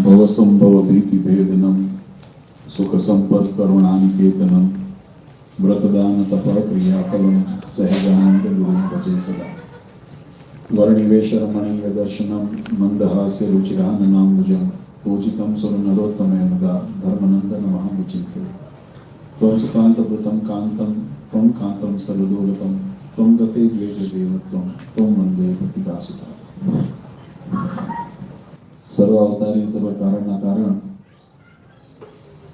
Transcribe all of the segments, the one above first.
भवसंभव भीति भेदनम सुख संपद करुणानिकेतनम व्रतदान तप क्रियाफलम सहजानंद गुरुं भजे सदा वर्णिवेश रमणीय दर्शनम मंदहास्य रुचिराननाम्बुजम पूजितं सुरनरोत्तमे मुदा धर्मनंदन महामुचिते त्वं सुकान्तभृतं कान्तं त्वं कान्तं सर्वदोलतं त्वं गते द्वेष देवत्वं त्वं वन्दे भक्तिकासुता सर्व अवतारी सर्व कारणना कारण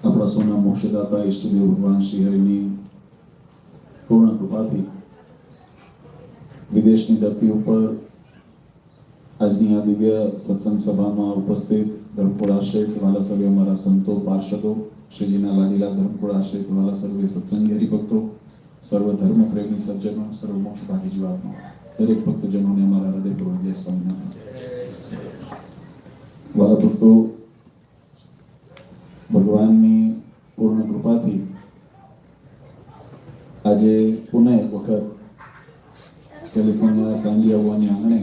આપણા સોના મોક્ષદાતા ઈષ્ટદેવ ભગવાન શ્રી હરિની પૂર્ણ કૃપાથી વિદેશની ધરતી ઉપર આજની આ દિવ્ય સત્સંગ સભામાં ઉપસ્થિત ધર્મકુળ આશ્રિત વાલા સર્વે અમારા સંતો પાર્ષદો શ્રીજીના લાડીલા ધર્મકુળ આશ્રિત વાલા સર્વે સત્સંગી હરિભક્તો સર્વ ધર્મ પ્રેમી સજ્જનો સર્વ મોક્ષભાગી જીવાત્મા દરેક ભક્તજનોને અમારા હૃદયપૂર્વક જય સ્વામિનારાયણ. વાલા ભક્તો, ભગવાનની પૂર્ણ કૃપાથી આજે પુનઃ એક વખત કેલિફોર્નિયા સાંડિયાગોની આંગણે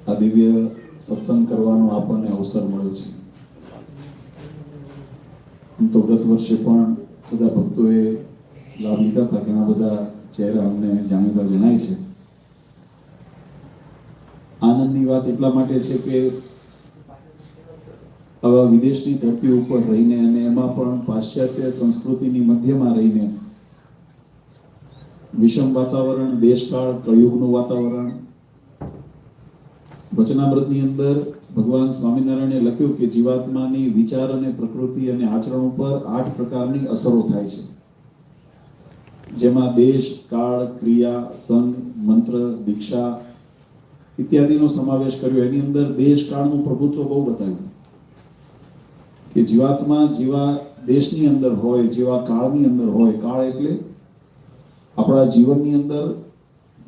આ દિવ્ય સત્સંગ કરવાનો આપણને અવસર મળ્યો છે. તો ગત વર્ષે પણ બધા ભક્તોએ લાભ લીધા હતા. ઘણા બધા ચહેરા અમને જાણીતા જણાય છે. આનંદની વાત એટલા માટે છે કે આવા વિદેશની ધરતી ઉપર રહીને અને એમાં પણ પાશ્ચાત્ય સંસ્કૃતિની મધ્યમાં રહીને વિષમ વાતાવરણ, દેશકાળ, કળિયુગનું વાતાવરણ, વચનામૃતની અંદર ભગવાન સ્વામિનારાયણે લખ્યું કે જીવાત્માની વિચાર અને પ્રકૃતિ અને આચરણ ઉપર 8 પ્રકારની અસરો થાય છે, જેમાં દેશ, કાળ, ક્રિયા, સંગ, મંત્ર, દીક્ષા ઇત્યાદિનો સમાવેશ કર્યો. એની અંદર દેશ કાળનું પ્રભુત્વ બહુ બતાવ્યું કે જીવાત્મા જેવા દેશની અંદર હોય, જેવા કાળની અંદર હોય, કાળ એટલે આપણા જીવનની અંદર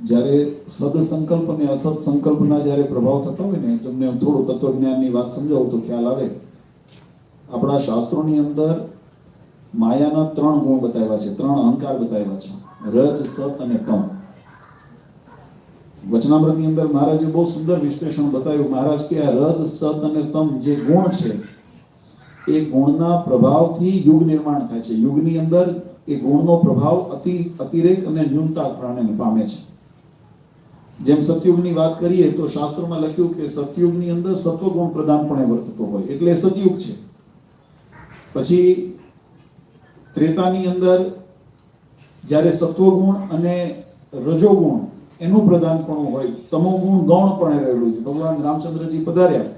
જ્યારે સદસંકલ્પ અને અસત સંકલ્પના જ્યારે પ્રભાવ થતા હોય ને, તમને થોડું તત્વજ્ઞાનની વાત સમજાવું તો ખ્યાલ આવે. આપણા શાસ્ત્રોની અંદર માયાના 3 ગુણ બતાવ્યા છે, 3 અહંકાર બતાવ્યા છે, રજ, સત અને તમ. વચનામૃતની અંદર મહારાજે બહુ સુંદર વિશ્લેષણ બતાવ્યું. મહારાજ કે આ રજ, સત અને તમ જે ગુણ છે એ ગુણના પ્રભાવથી યુગ નિર્માણ થાય છે. યુગની અંદર એ ગુણનો પ્રભાવ અતિરેક અને ન્યૂનતા પ્રાણીને પામે છે. જેમ સતયુગની વાત કરીએ તો શાસ્ત્રોમાં લખ્યું કે સતયુગની અંદર સત્વગુણ પ્રધાનપણે વર્તતો હોય એટલે સતયુગ છે. પછી ત્રેતાની અંદર જ્યારે સત્વગુણ અને રજોગુણ એનું પ્રધાનપણું હોય, તમોગુણ ગૌણપણે રહેલું છે. ભગવાન રામચંદ્રજી પધાર્યા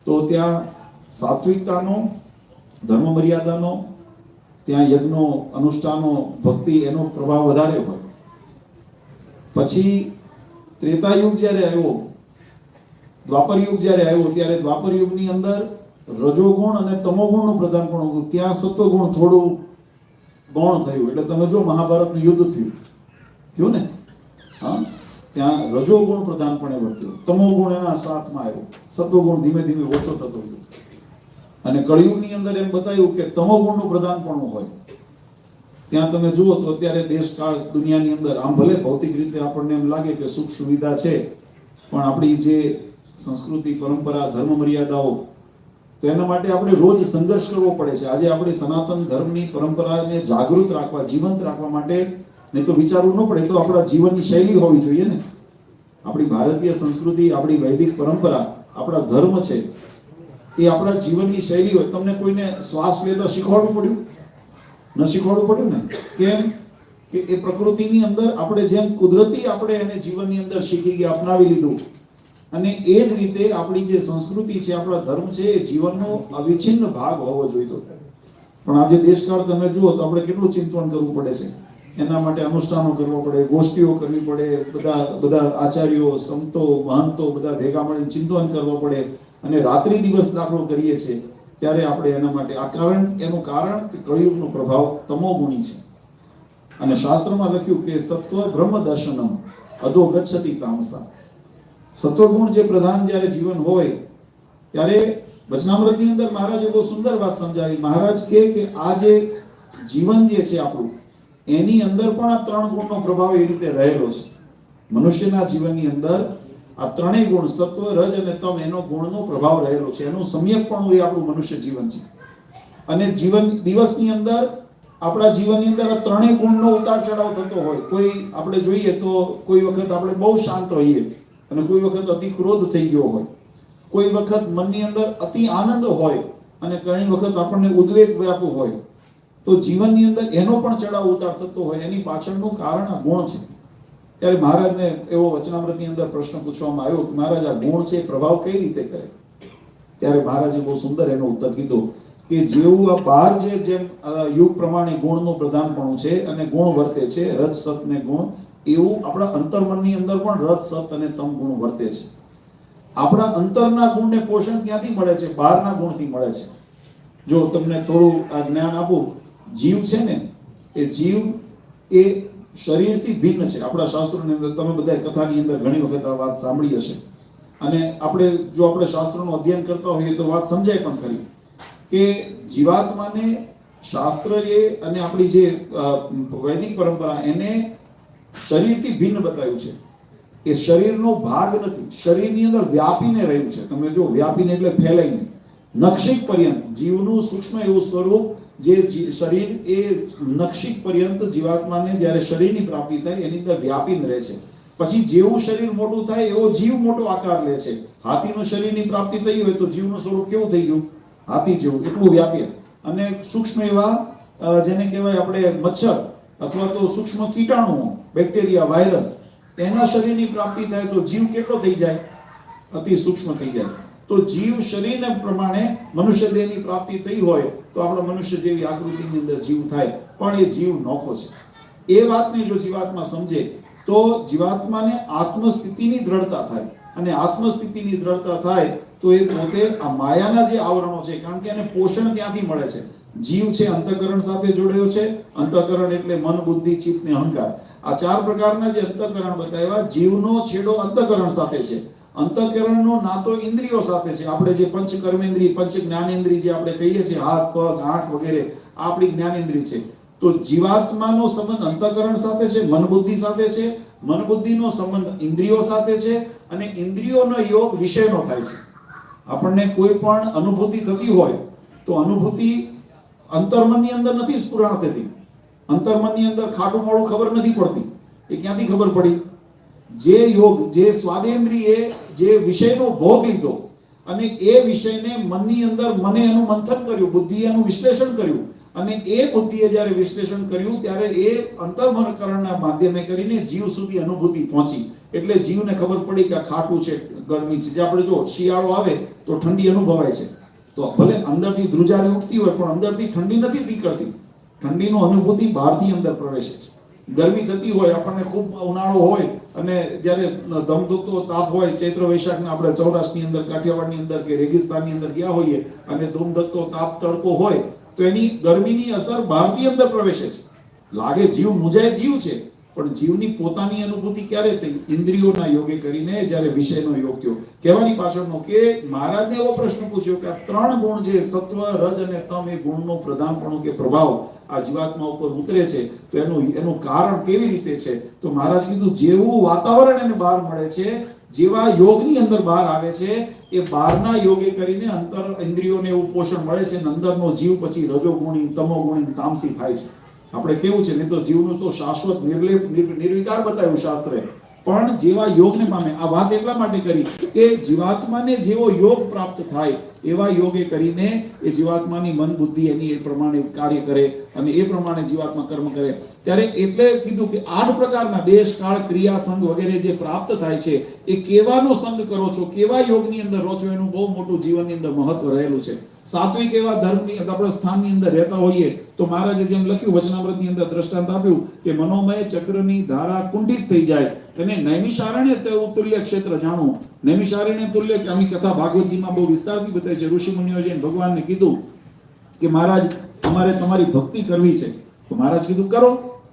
તો ત્યાં સાત્વિકતાનો, ધર્મ મર્યાદાનો, ત્યાં યજ્ઞો, અનુષ્ઠાનો, ભક્તિ એનો પ્રભાવ વધારે હોય. પછી ત્રેતાયુગ જ્યારે આવ્યો, દ્વાપર યુગ જ્યારે આવ્યો, ત્યારે દ્વાપર યુગની અંદર રજોગુણ અને તમોગુણનું પ્રધાનપણું, ત્યાં સત્વગુણ થોડું ગૌણ થયું. એટલે તમે જો મહાભારતનું યુદ્ધ થયું ને, હા, ત્યાં રજોગુણ પ્રધાનપણે વર્ત્યો, તમોગુણ એના સાથમાં આવ્યો, સત્વગુણ ધીમે ધીમે ઓછો થતો ગયો. અને કળિયુગની અંદર એમ બતાવ્યું કે તમોગુણનું પ્રધાનપણું હોય. ત્યાં તમે જુઓ તો અત્યારે દેશકાળ દુનિયાની અંદર આમ ભલે ભૌતિક રીતે આપણને એમ લાગે કે સુખ સુવિધા છે, પણ આપણી જે સંસ્કૃતિ, પરંપરા, ધર્મ મર્યાદાઓ, તો એના માટે આપણે રોજ સંઘર્ષ કરવો પડે છે. આજે આપણે સનાતન ધર્મની પરંપરાને જાગૃત રાખવા, જીવંત રાખવા માટે નહીં તો વિચારવું ન પડે, તો આપણા જીવનની શૈલી હોવી જોઈએ ને. આપણી ભારતીય સંસ્કૃતિ, આપણી વૈદિક પરંપરા, આપણા ધર્મ છે એ આપણા જીવનની શૈલી હોય. તમને કોઈને શ્વાસ લેતા શીખવાડવું પડ્યું? ન શીખવાડવું પડ્યું ને. કેમ કે એ પ્રકૃતિની અંદર આપણે જેમ કુદરતી આપણે એને જીવનની અંદર શીખી ગયા, અપનાવી લીધું. અને એ જ રીતે આપણી જે સંસ્કૃતિ છે, આપણા ધર્મ છે, એ જીવનનો અવિચ્છિન્ન ભાગ હોવો જોઈએ. પણ આજે દેશકાળ તમે જુઓ તો આપણે કેટલું ચિંતન કરવું પડે છે. એના માટે અનુષ્ઠાનો કરવો પડે, ગોષ્ઠીઓ કરવી પડે, બધા આચાર્યો, સંતો, મહંતો બધા ભેગા મળીને ચિંતન કરવો પડે અને રાત્રિ દિવસ દાખલો કરીએ છીએ. ત્યારે આપણે એના માટે એનું કારણ કે કળિયુગનો પ્રભાવ તમોગુણી છે. અને શાસ્ત્રમાં લખ્યું કે સત્વ બ્રહ્મ દર્શનમ અધો ગચ્છતિ તામસા. સત્વગુણ જે પ્રધાન જ્યારે જીવન હોય ત્યારે વચનામૃતની અંદર મહારાજે બહુ સુંદર વાત સમજાવી. મહારાજ કે આ જે જીવન જે છે આપણું, એની અંદર પણ આ 3 ગુણનો પ્રભાવ એ રીતે રહેલો છે. મનુષ્યના જીવનની અંદર આ ત્રણેય ગુણ સત્વ, રજ અને તમ એનો ગુણનો પ્રભાવ રહેલો છે. એનું સમ્યકપણું એ આપણું મનુષ્ય જીવન છે. અને જીવન દિવસની અંદર આપણા જીવનની અંદર આ ત્રણેય ગુણનો ઉતાર ચઢાવ થતો હોય. કોઈ આપણે જોઈએ તો કોઈ વખત આપણે બહુ શાંત હોઈએ અને કોઈ વખત અતિ ક્રોધ થઈ ગયો હોય, કોઈ વખત મનની અંદર અતિ આનંદ હોય અને ઘણી વખત આપણને ઉદ્વેગ વ્યાપુ હોય. તો જીવનની અંદર એનો પણ ચડાવ ઉતાર થતો હોય. એની પાછળનું કારણ આ ગુણ છે. ત્યારે મહારાજને એવો વચનામૃતની અંદર પ્રશ્ન પૂછવામાં આવ્યો કે મહારાજ આ ગુણ છે પ્રભાવ કઈ રીતે કરે? ત્યારે મહારાજે બહુ સુંદર એનો ઉત્તર કીધો કે જેવું આ બહાર જેમ યુગ પ્રમાણે ગુણનું પ્રધાનપણું છે અને ગુણ વર્તે છે, રજ સત ને ગુણ, એવું આપણા અંતર્મનની અંદર પણ રજ સત અને તમ ગુણ વર્તે છે. આપણા અંતરના ગુણને પોષણ ક્યાંથી મળે છે? બહારના ગુણથી મળે છે. જો તમને થોડું આ જ્ઞાન આપું, જીવ છે ને એ જીવ એ શરીરથી ભિન્ન છે. આપણા શાસ્ત્રોની અંદર તમે બધા કથાની અંદર ઘણી વખત આ વાત સાંભળી હશે અને આપણે શાસ્ત્રોનું અધ્યયન કરતા હોઈએ તો વાત સમજાય પણ ખરી કે જીવાત્માને શાસ્ત્રએ અને આપણી જે વૈદિક પરંપરા એને શરીરથી ભિન્ન બતાવ્યું છે. એ શરીરનો ભાગ નથી, શરીરની અંદર વ્યાપીને રહ્યું છે. તમે જો વ્યાપીને એટલે ફેલાઈને, નક્ષિક પર્યંત જીવનું સૂક્ષ્મ એવું સ્વરૂપ જે શરીર એ નક્ષિક પર્યંત જીવાત્માને જ્યારે શરીરની પ્રાપ્તિ થાય એની અંદર વ્યાપીને રહે છે. પછી જેવું શરીર મોટું થાય એવો જીવ મોટો આકાર લે છે. હાથીનું શરીરની પ્રાપ્તિ થઈ હોય તો જીવનું સ્વરૂપ કેવું થઈ ગયું? હાથી જેવું, એટલું વ્યાપી. અને સૂક્ષ્મ એવા જેને કહેવાય આપણે મચ્છર અથવા તો સૂક્ષ્મ કીટાણુઓ, બેક્ટેરિયા, વાયરસ, એના શરીરની પ્રાપ્તિ થાય તો જીવ કેટલો થઈ જાય? અતિ સૂક્ષ્મ થઈ જાય. તો જીવ શરીરને પ્રમાણે મનુષ્ય દેહની પ્રાપ્તિ થઈ હોય તો આપણા મનુષ્ય જેવી આકૃતિની અંદર જીવ થાય, પણ એ જીવ નોખો છે. એ વાતને જો જીવાત્મા સમજે તો જીવાત્માને આત્મસ્થિતિની દ્રઢતા થાય. અને આત્મસ્થિતિની દ્રઢતા થાય તો એ પોતે આ માયાના જે આવરણો છે, કારણ કે એને પોષણ ત્યાંથી મળે છે. જીવ છે અંતઃકરણ સાથે જોડાયો છે. અંતઃકરણ એટલે મન, બુદ્ધિ, ચિત્ત ને અહંકાર. આ ચાર પ્રકારના જે અંતઃકરણ બતાવ્યા, જીવનો છેડો અંતઃકરણ સાથે છે. અંતઃકરણનો નાતો ઇન્દ્રિયો સાથે છે. આપણે જે પંચ કર્મેન્દ્રિય, પંચ જ્ઞાનેન્દ્રિય જે આપણે કહીએ છીએ, હાથ, પગ, આંખ વગેરે, આ આપણી જ્ઞાનેન્દ્રિય છે. તો જીવાત્માનો સંબંધ અંતઃકરણ સાથે છે, મન બુદ્ધિ સાથે છે. મન બુદ્ધિનો સંબંધ ઇન્દ્રિયો સાથે છે અને ઇન્દ્રિયોનો યોગ વિષયનો થાય છે. આપણને કોઈ પણ અનુભૂતિ થતી હોય તો અનુભૂતિ અંતર્મનની અંદર નથી સ્ફુરણ થતી. અંતર્મનની અંદર ખાટું મોડું ખબર નથી પડતી. એ ક્યાંથી ખબર પડી? જે યોગ, જે સ્વાદેન્દ્રિયે જે વિષયનો ભોગ લીધો અને એ વિષયને મનની અંદર મને એનું મંથન કર્યું, બુદ્ધિએ એનું વિશ્લેષણ કર્યું અને એ બુદ્ધિએ જ્યારે વિશ્લેષણ કર્યું ત્યારે એ અંતઃકરણના માધ્યમે કરીને જીવ સુધી અનુભૂતિ પહોંચી. એટલે જીવને ખબર પડી કે આ ખાટું છે, ગરમી છે. જે આપણે જો શિયાળો આવે તો ઠંડી અનુભવાય છે, તો ભલે અંદરથી ધ્રુજારી ઉઠતી હોય પણ અંદરથી ઠંડી નથી નીકળતી. ઠંડીનો અનુભૂતિ બહારથી અંદર પ્રવેશે છે. ગરમી થતી હોય, આપણને ખૂબ ઉનાળો હોય અને જ્યારે ધમધોકતો તાપ હોય, ચૈત્ર વૈશાખના આપણે સૌરાષ્ટ્રની અંદર, કાઠિયાવાડની અંદર કે રેગિસ્તાનની અંદર ગયા હોઈએ અને ધૂમધકતો તાપ તડકો હોય તો એની ગરમીની અસર બહારથી અંદર પ્રવેશે છે. લાગે જીવ મુજાય જીવ છે, પણ જીવની પોતાની અનુભૂતિ ક્યારે થઈ? ઇન્દ્રિયોના યોગે કરીને જ્યારે વિષયનો યોગ થયો. કહેવાની પાછળનો કે મહારાજને એવો પ્રશ્ન પૂછ્યો કે આ ત્રણ ગુણ જે સત્વ, રજ અને તમ, એ ગુણનો પ્રધાનપણું કે પ્રભાવ આ જીવાત્મા ઉપર ઉતરે છે તો એનું કારણ કેવી રીતે છે? તો મહારાજ કીધું જેવું વાતાવરણ એને બહાર મળે છે, જેવા યોગની અંદર બહાર આવે છે, એ બહારના યોગે કરીને અંતર ઇન્દ્રિયોને એવું પોષણ મળે છે અને અંદરનો જીવ પછી રજોગુણી, તમોગુણી, તામસી થાય છે. આપણે કેવું છે, નહીં તો જીવનું તો શાશ્વત નિર્લેપ નિર્વિકાર બતાવ્યું શાસ્ત્રે. પણ જેવા યોગને પામે, આ વાત એટલા માટે કરી કે જીવાત્માને જેવો યોગ પ્રાપ્ત થાય એવા યોગે કરીને એ જીવાત્માની મન બુદ્ધિ એની એ પ્રમાણે કાર્ય કરે અને એ પ્રમાણે જીવાત્મા કર્મ કરે. ત્યારે એટલે કીધું કે 8 પ્રકારના દેશ, કાળ, ક્રિયા, સંગ વગેરે જે પ્રાપ્ત થાય છે એ કેવાનો સંગ કરો છો, કેવા યોગની અંદર રહો છો, એનું બહુ મોટું જીવનની અંદર મહત્વ રહેલું છે. સાત્વિક એવા ધર્મની આપણે સ્થાનની અંદર રહેતા હોઈએ તો મહારાજે જેમ લખ્યું વચનામૃતની અંદર દ્રષ્ટાંત આપ્યું કે મનોમય ચક્રની ધારા કુંઠિત થઈ જાય અને નૈમિષારણ્ય તુલ્ય ક્ષેત્ર જાણવું. નૈમિષારણ્ય તુલ્ય કે આમી કથા ભાગવતજીમાં બહુ વિસ્તારથી બતાવી છે. ઋષિ મુનિઓ જઈને ભગવાનને કીધું કે મહારાજ અમારે તમારી ભક્તિ કરવી છે. તો મહારાજ કીધું કરો.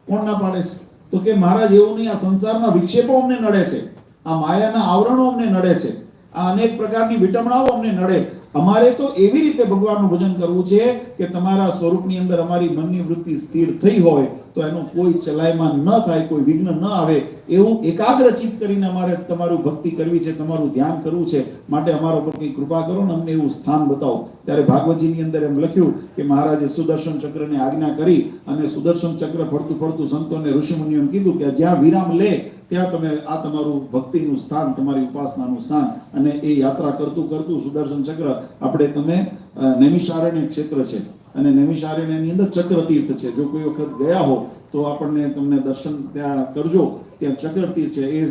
કોણ ના પાડે છે? તો કે મહારાજ એવું નહીં, આ સંસારના વિક્ષેપો અમને નડે છે, આ માયાના આવરણો અમને નડે છે, આ અનેક પ્રકારની વિટમણાઓ અમને નડે, અમારે તો એવી રીતે ભગવાનનું ભજન કરવું છે કે તમારા સ્વરૂપની અંદર અમારી મનની વૃત્તિ સ્થિર થઈ હોય તો એનું કોઈ ચલાયમાન ન થાય, કોઈ વિઘ્ન ન આવે, એવું એકાગ્રચિત કરીને અમારે તમારું ભક્તિ કરવી છે, તમારું ધ્યાન કરવું છે. માટે અમારા ઉપર કંઈ કૃપા કરો ને અમને એવું સ્થાન બતાવો. ત્યારે ભાગવતજીની અંદર એમ લખ્યું કે મહારાજે સુદર્શન ચક્રને આજ્ઞા કરી અને સુદર્શન ચક્ર ફરતું ફરતું સંતોને ઋષિમુનિઓને કીધું કે જ્યાં વિરામ લે ત્યાં તમે આ તમારું ભક્તિનું સ્થાન, તમારી ઉપાસનાનું સ્થાન. અને એ યાત્રા કરતું કરતું સુદર્શન ચક્ર આપણે તમે નૈમિષારણ્ય ક્ષેત્ર છે અને નૈમિષારણ્યની અંદર ચક્ર તીર્થ છે. જો કોઈ વખત ગયા હો તો આપણને તમને દર્શન ત્યાં કરજો. ત્યાં ચક્ર તીર્થ છે, એ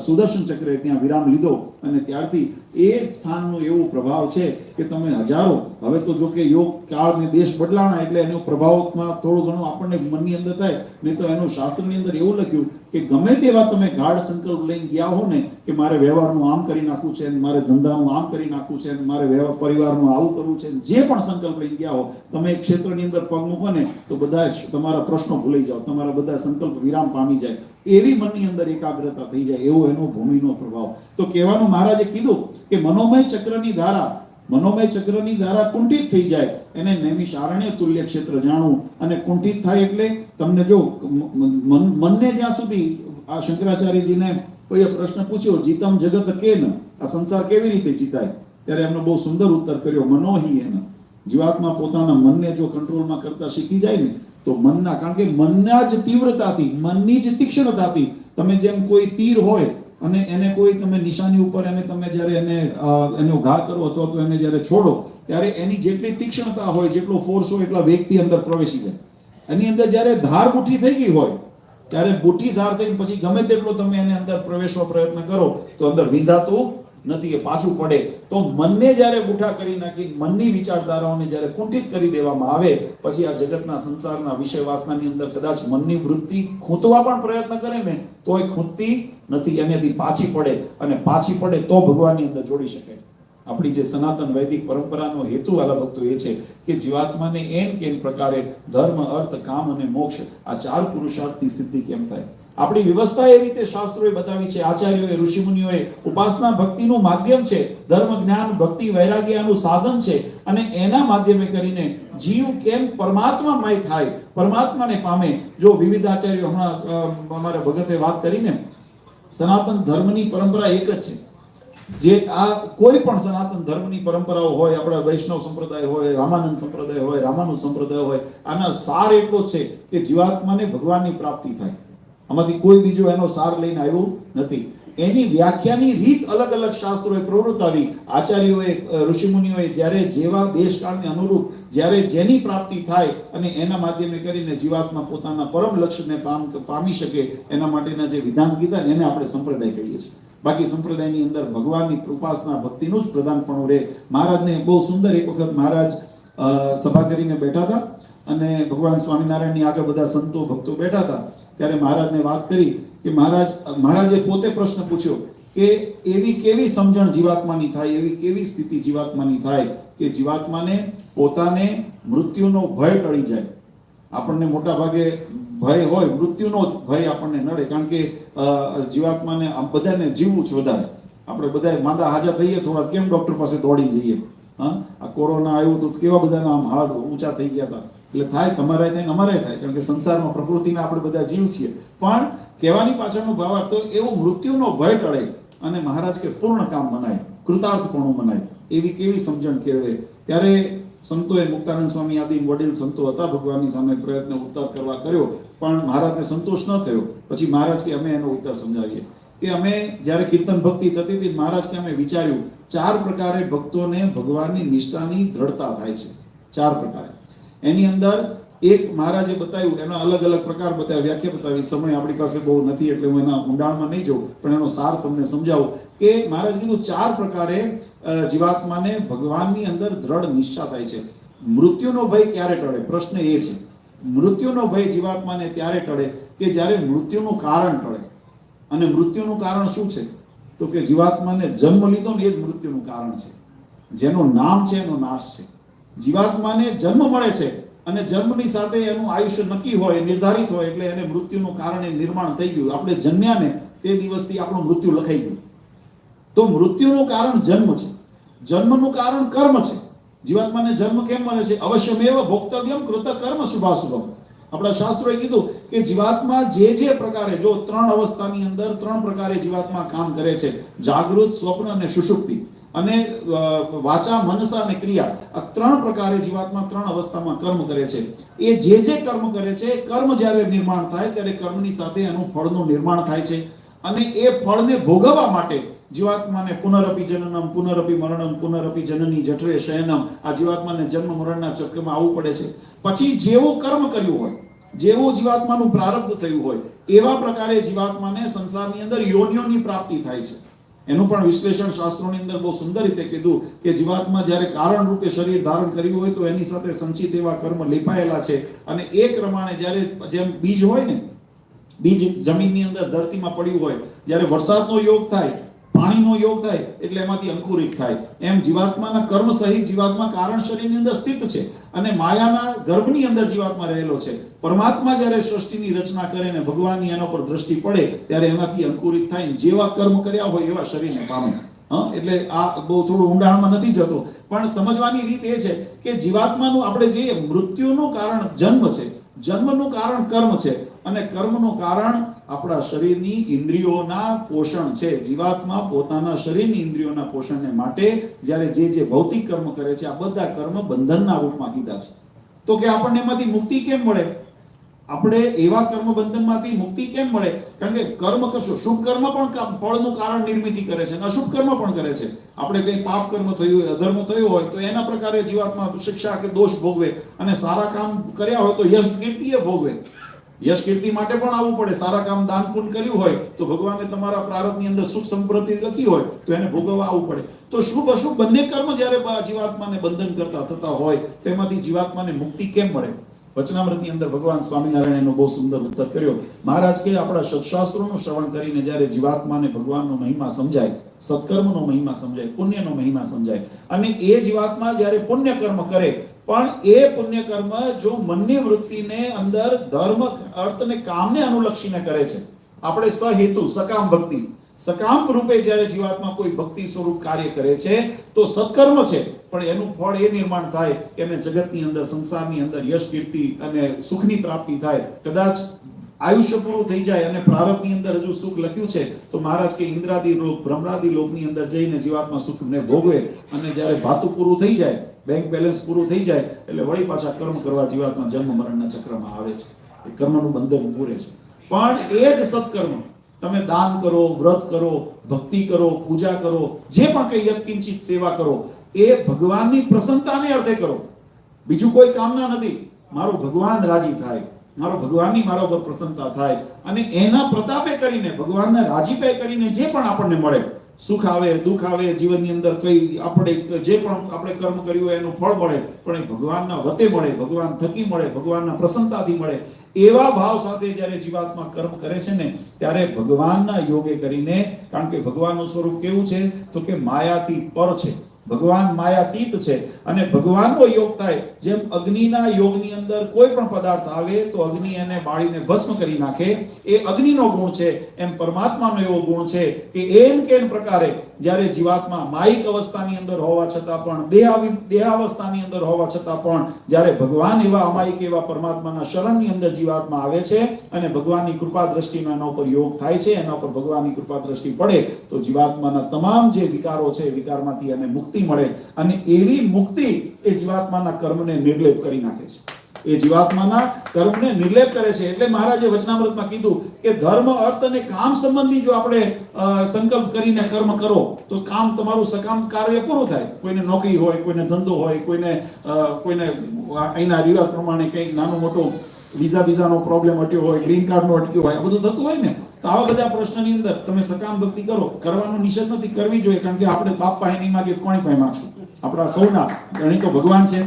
સુદર્શન ચક્રે ત્યાં વિરામ લીધો અને ત્યારથી એ સ્થાનનો એવો પ્રભાવ છે કે તમે હજારો, હવે તો જો કે યોગ કાળ ને દેશ બદલાણા એટલે એનો પ્રભાવમાં થોડું ઘણું આપણને મનની અંદર થાય. નહીં તો એનું શાસ્ત્રની અંદર એવું લખ્યું કે ગમે તેવા તમે ગાઢ સંકલ્પ લઈને ગયા હો ને કે મારે વ્યવહારનું આમ કરી નાખવું છે, મારે ધંધાનું આમ કરી નાખવું છે, મારે વ્યવહાર પરિવારનું આવું કરવું છે, જે પણ સંકલ્પ લઈને ગયા હો, તમે એક ક્ષેત્રની અંદર પગ મૂકો ને તો બધા તમારા પ્રશ્નો ભૂલી જાઓ, તમારા બધા સંકલ્પ વિરામ પામી જાય, એવી મનની અંદર એકાગ્રતા થઈ જાય, એવો એનો ભૂમિનો પ્રભાવ. તો કહેવાનું મહારાજે કીધું કે મનોમય ચક્રની ધારા કુંઠિત થઈ જાય એને નૈમિષારણ્ય તુલ્ય ક્ષેત્ર જાણવું. અને કુંઠિત થાય એટલે તમને જો મનને જ્યાં સુધી આ શંકરાચાર્યજીને કોઈએ પ્રશ્ન પૂછ્યો જીતમ જગત કેન, આ સંસાર કેવી રીતે જીતાય, ત્યારે એમનો બહુ સુંદર ઉત્તર કર્યો, મનોહી એન. જીવાત્મા પોતાના મનને જો કંટ્રોલમાં કરતા શીખી જાય ને તો મનના, કારણ કે મનના જ તીવ્રતાથી, મનની જ તીક્ષ્ણતાથી, તમે જેમ કોઈ તીર હોય અને એને કોઈ તમે નિશાની ઉપર એને તમે જ્યારે એનો ઘા કરો અથવા તો એને જ્યારે છોડો ત્યારે એની જેટલી તીક્ષ્ણતા હોય, જેટલો ફોર્સ હોય એટલા વેગથી અંદર પ્રવેશી જાય. એની અંદર જ્યારે ધાર બુઠી થઈ ગઈ હોય ત્યારે બુઠી ધાર થઈને પછી ગમે તેટલો તમે એને અંદર પ્રવેશવા પ્રયત્ન કરો તો અંદર વિંધાતું નથી, એ પાછું પડે. તો મનને જ્યારે બુઠા કરી નાખી, મનની વિચારધારાઓને જ્યારે કુંઠિત કરી દેવામાં આવે પછી આ જગતના સંસારના વિષય વાસનાની અંદર કદાચ મનની વૃત્તિ ખૂંટવા પણ પ્રયત્ન કરે ને તોય ખૂંટતી નથી, એનાથી પાછી પડે, અને પાછી પડે તો ભગવાનની અંદર જોડી શકે. આપણી જે સનાતન વૈદિક પરંપરાનો હેતુ વાલા ભક્તો એ છે કે જીવાત્માને એન કેન પ્રકારે ધર્મ, અર્થ, કામ અને મોક્ષ આ ચાર પુરુષાર્થની સિદ્ધિ કેમ થાય. આપણી વ્યવસ્થા એ રીતે શાસ્ત્રોએ બતાવી છે, આચાર્યોએ, ઋષિમુનિઓએ. ઉપાસના ભક્તિનું માધ્યમ છે, ધર્મ, જ્ઞાન, ભક્તિ, વૈરાગ્યનું સાધન છે, અને એના માધ્યમે કરીને જીવ કેમ પરમાત્મામય થાય, પરમાત્માને પામે. જો વિવિધ આચાર્યો, હમણાં અમારા ભગતે વાત કરીને, સનાતન ધર્મની પરંપરા એક જ છે. જે આ કોઈ પણ સનાતન ધર્મની પરંપરાઓ હોય, આપણા વૈષ્ણવ સંપ્રદાય હોય, રામાનંદ સંપ્રદાય હોય, રામાનુજ સંપ્રદાય હોય, આના સાર એટલો છે કે જીવાત્માને ભગવાનની પ્રાપ્તિ થાય. આમાંથી કોઈ બીજો એનો સાર લઈને આવ્યું નથી. એની વ્યાખ્યાની રીત અલગ અલગ શાસ્ત્રોએ પ્રવૃત્તાવી, આચાર્યોએ, ઋષિમુનિઓએ જ્યારે જેવા દેશકાળને અનુરૂપ જ્યારે જેની પ્રાપ્તિ થાય અને એના માધ્યમે કરીને જીવાત્મા પોતાના પરમ લક્ષ્યને પામી શકે એના માટેના જે વિધાન કીધા એને આપણે સંપ્રદાય કહીએ છીએ. બાકી સંપ્રદાયની અંદર ભગવાનની ઉપાસના ભક્તિનું જ પ્રધાનપણું રહે. મહારાજને બહુ સુંદર એક વખત મહારાજ સભા કરીને બેઠા હતા અને ભગવાન સ્વામિનારાયણની આગળ બધા સંતો ભક્તો બેઠા હતા. ત્યારે મહારાજને વાત કરી કે મહારાજે પોતે પ્રશ્ન પૂછ્યો કે એવી કેવી સમજણ જીવાત્માની થાય, એવી કેવી સ્થિતિ જીવાત્માની થાય કે જીવાત્માને પોતાને મૃત્યુનો ભય ટળી જાય. આપણને મોટા ભાગે ભય હોય, મૃત્યુનો જ ભય આપણને નડે, કારણ કે જીવાત્માને બધાને જીવવું છે વધારે. આપણે બધા માંદા હાજા થઈએ થોડા, કેમ ડોક્ટર પાસે દોડી જઈએ. આ કોરોના આવ્યું તો કેવા બધાના આમ હાડ ઊંચા થઈ ગયા હતા. એટલે થાય, તમારે થાય ને અમારે થાય, કારણ કે સંસારમાં પ્રકૃતિના આપણે બધા જીવ છીએ. પણ કહેવાની પાછળનો ભાવાર્થ તો એવો મૃત્યુનો ભય ટળે અને મહારાજ કે પૂર્ણ કામ મનાય, કૃતાર્થપણું મનાય, એવી કેવી સમજણ કેળવે. ત્યારે સંતોએ, મુક્તાનંદ સ્વામી આદિ વડીલ સંતો હતા, ભગવાનની સામે પ્રયત્ન ઉત્તર કરવા કર્યો, પણ મહારાજને સંતોષ ન થયો. પછી મહારાજ કે અમે એનો ઉત્તર સમજાવીએ કે અમે જ્યારે કીર્તન ભક્તિ થતી હતી, મહારાજ કે અમે વિચાર્યું 4 પ્રકારે ભક્તોને ભગવાનની નિષ્ઠાની દ્રઢતા થાય છે. 4 પ્રકારે. એની અંદર એક મહારાજે બતાવ્યું, એના અલગ અલગ પ્રકાર બતાવ્યા, વ્યાખ્યા બતાવી. સમય આપણી પાસે બહુ નથી એટલે હું એના ઊંડાણમાં નહીં જાઉં, પણ એનો સાર તમને સમજાવું કે મહારાજ કીધું 4 પ્રકારે જીવાત્માને ભગવાનની અંદર દ્રઢ નિષ્ઠા થાય છે. મૃત્યુનો ભય ક્યારે ટળે? પ્રશ્ન એ છે. મૃત્યુનો ભય જીવાત્માને ત્યારે ટળે કે જ્યારે મૃત્યુનું કારણ ટળે. અને મૃત્યુનું કારણ શું છે? તો કે જીવાત્માને જન્મ લીધો ને એ જ મૃત્યુનું કારણ છે. જેનું નામ છે એનો નાશ છે. જીવાત્માને જન્મ મળે છે અને જન્મની સાથે એનું આયુષ્ય નક્કી હોય, નિર્ધારિત હોય, એટલે એને મૃત્યુનું કારણ નિર્માણ થઈ ગયું. આપણે જન્મ્યા ને તે દિવસથી આપણું મૃત્યુ લખાઈ ગયું. તો મૃત્યુનું કારણ જન્મ છે. જન્મનું કારણ કર્મ છે. જીવાત્માને જન્મ કેમ મળે છે? અવશ્યમેવ ભોક્તવ્યમ કૃત કર્મ શુભાશુભમ. આપણા શાસ્ત્રોએ કીધું કે જીવાત્મા જે પ્રકારે, જો 3 અવસ્થાની અંદર 3 પ્રકારે જીવાત્મા કામ કરે છે, જાગૃત, સ્વપ્ન અને સુષુપ્તિ, અને વાચા, મનસા અને ક્રિયા, આ 3 પ્રકારે જીવાત્મા 3 અવસ્થામાં કર્મ કરે છે. એ જે કર્મ કરે છે, કર્મ જ્યારે નિર્માણ થાય ત્યારે કર્મની સાથે એનું ફળનું નિર્માણ થાય છે, અને એ ફળને ભોગવવા માટે જીવાત્માને પુનરપી જનનમ પુનરપી મરણમ પુનરપી જનની જઠરે શયનમ, આ જીવાત્માને જન્મ મરણના ચક્રમાં આવવું પડે છે. પછી જેવું કર્મ કર્યું હોય, જેવું જીવાત્માનું પ્રારબ્ધ થયું હોય, એવા પ્રકારે જીવાત્માને સંસારની અંદર યોનિઓની પ્રાપ્તિ થાય છે. એનું પણ વિશ્લેષણ શાસ્ત્રોની અંદર બહુ સુંદર રીતે કીધું કે જીવાત્મા જ્યારે કારણ રૂપે શરીર ધારણ કર્યું હોય તો એની સાથે સંચિત એવા કર્મ લેપાયેલા છે, અને એ પ્રમાણે જ્યારે જેમ બીજ હોય ને, બીજ જમીનની અંદર ધરતીમાં પડ્યું હોય, જ્યારે વરસાદનો યોગ થાય, પાણીનો યોગ થાય એટલે એમાંથી અંકુરિત થાય, એમ જીવાત્માના કર્મ સહિત જીવાત્મા કારણ શરીરની અંદર સ્થિત છે, અને માયાના ગર્ભની અંદર જીવાત્મા રહેલો છે. પરમાત્મા જ્યારે સૃષ્ટિની રચના કરે ને ભગવાનની એના પર દ્રષ્ટિ પડે ત્યારે એનાથી અંકુરિત થાય, જેવા કર્મ કર્યા હોય એવા શરીરને પામે. એટલે આ બહુ થોડું ઊંડાણમાં નથી જતો, પણ સમજવાની રીત એ છે કે જીવાત્માનું આપણે જોઈએ, મૃત્યુનું કારણ જન્મ છે, જન્મનું કારણ કર્મ છે, અને કર્મનું કારણ આપણા શરીરની ઇન્દ્રિયોના પોષણ છે. જીવાત્મા પોતાના શરીરની ઇન્દ્રિયોના પોષણને માટે જ્યારે જે ભૌતિક કર્મ કરે છે, આ બધા કર્મ બંધનના રૂપમાં કીધા છે. તો કે આપણને એમાંથી મુક્તિ કેમ મળે? આપણે એવા કર્મ બંધનમાંથી મુક્તિ કેમ મળે? કારણ કે કર્મ કરશો, શુભ કર્મ પણ ફળનું કારણ નિર્મિતિ કરે છે, અને અશુભ કર્મ પણ કરે છે. આપણે કઈ પાપ કર્મ થયું હોય, અધર્મ થયું હોય તો એના પ્રકારે જીવાત્મા શિક્ષા કે દોષ ભોગવે, અને સારા કામ કર્યા હોય તો યશ કીર્તિ એ ભોગવે. યશ કીર્તિ માટે પણ આવવું પડે. સારા કામ દાન પુણ્ય કર્યું હોય તો ભગવાને તમારા પ્રારબ્ધની અંદર સુખ સમૃદ્ધિ લખી હોય તો એને ભોગવવા આવવું પડે. તો શુભ અશુભ બંને કર્મ જ્યારે જીવાત્માને બંધન કરતા થતા હોય તેમાંથી જીવાત્માને મુક્તિ કેમ મળે? વચનામૃતની અંદર ભગવાન સ્વામિનારાયણ એનો બહુ સુંદર ઉત્તર કર્યો. મહારાજ કે આપણા સત્શાસ્ત્રોનું શ્રવણ કરીને જ્યારે જીવાત્માને ભગવાનનો મહિમા સમજાય, સત્કર્મનો મહિમા સમજાય, પુણ્યનો મહિમા સમજાય, અને એ જીવાત્મા જ્યારે પુણ્ય કર્મ કરે, પણ એ પુણ્ય કર્મ જો મનની વૃત્તિને અંદર ધર્મ, અર્થ અને કામને અનુલક્ષીને કરે છે, આપણે સહેતુ સકામ ભક્તિ, સકામ રૂપે જ્યારે જીવાત્મા કોઈ ભક્તિ સ્વરૂપ કાર્ય કરે છે તો સત્કર્મ છે, પણ એનું ફળ એ નિર્માણ થાય કે એને જગતની અંદર, સંસારની અંદર યશ કીર્તિ અને સુખની પ્રાપ્તિ થાય. કદાચ આયુષ્ય પૂરું થઈ જાય અને પ્રારબ્ધની અંદર હજુ સુખ લખ્યું છે તો મહારાજ કે ઇન્દ્રાદી લોક, બ્રહ્માદી લોકની અંદર જઈને જીવાત્મા સુખને ભોગવે, અને જ્યારે ભાતું પૂરું થઈ જાય, બેંક બેલેન્સ પૂરું થઈ જાય એટલે વળી પાછા કર્મ કરવા જીવાત્મા જન્મ મરણના ચક્રમાં આવે છે. એ કર્મનું બંધન પૂરે છે. પણ એ જ સત્કર્મ, તમે દાન કરો, વ્રત કરો, ભક્તિ કરો, પૂજા કરો, જે પણ કઈ યત્કિંચિત સેવા કરો, એ ભગવાનની પ્રસન્નતાને અર્થે કરો. બીજું કોઈ કામના નથી. મારો ભગવાન રાજી થાય, મારો ભગવાનની મારા ઉપર પ્રસન્નતા થાય, અને એના પ્રતાપે કરીને, ભગવાનને રાજીપે કરીને જે પણ આપણને મળે, સુખ આવે, દુઃખ આવે, જીવનની અંદર કઈ આપણે જે પણ આપણે કર્મ કર્યું હોય એનું ફળ મળે, પણ એ ભગવાનના વતે મળે, ભગવાન થકી મળે, ભગવાનના પ્રસન્નતાથી મળે. એવા ભાવ સાથે જ્યારે જીવાત્મા કર્મ કરે છે ને ત્યારે ભગવાનના યોગે કરીને, કારણ કે ભગવાનનું સ્વરૂપ કેવું છે તો કે માયાથી પર છે, ભગવાન માયાતીત છે, અને ભગવાનનો યોગ થાય. જેમ અગ્નિના યોગની અંદર કોઈ પણ પદાર્થ આવે તો અગ્નિ એને બાળીને ભસ્મ કરી નાખે, એ અગ્નિનો ગુણ છે, એમ પરમાત્માનો એવો ગુણ છે કે એમ કેમ પ્રકારે જ્યારે જીવાત્મા માયિક અવસ્થાની અંદર હોવા છતાં પણ, દેહાવસ્થાની અંદર હોવા છતાં પણ, જ્યારે ભગવાન એવા અમાયિક એવા પરમાત્માના શરણની અંદર જીવાત્મા આવે છે અને ભગવાનની કૃપા દ્રષ્ટિનો એના ઉપર યોગ થાય છે, એના ઉપર ભગવાનની કૃપા દ્રષ્ટિ પડે તો જીવાત્માના તમામ જે વિકારો છે, વિકારમાંથી એને મુક્તિ મળે, અને એવી મુક્તિ એ જીવાત્માના કર્મને નિર્લેપ કરી નાખે છે. એ જીવાત્માના કર્મને નિર્લેપ કરે છે. એટલે મહારાજે વચનામૃતમાં કીધું કે ધર્મ, અર્થ અને કામ સંબંધી જો આપણે સંકલ્પ કરીને કર્મ કરો તો કામ તમારું સકામ કાર્ય પૂરું થાય. કોઈને નોકરી હોય, કોઈને ધંધો હોય, કોઈને અહીંના રિવાજ પ્રમાણે કંઈક નાનો મોટો વિઝાનો પ્રોબ્લેમ અટ્યો હોય, ગ્રીન કાર્ડનો અટક્યો હોય, આ બધું થતું હોય ને, તો આવા બધા પ્રશ્નની અંદર તમે સકામ ભક્તિ કરો. કરવાનો નિષેધ નથી, કરવી જોઈએ, કારણ કે આપણે બાપ પાસે નહીં માગીએ તો કોની પાસે માગશું? આપણા સૌના ગણી તો ભગવાન છે,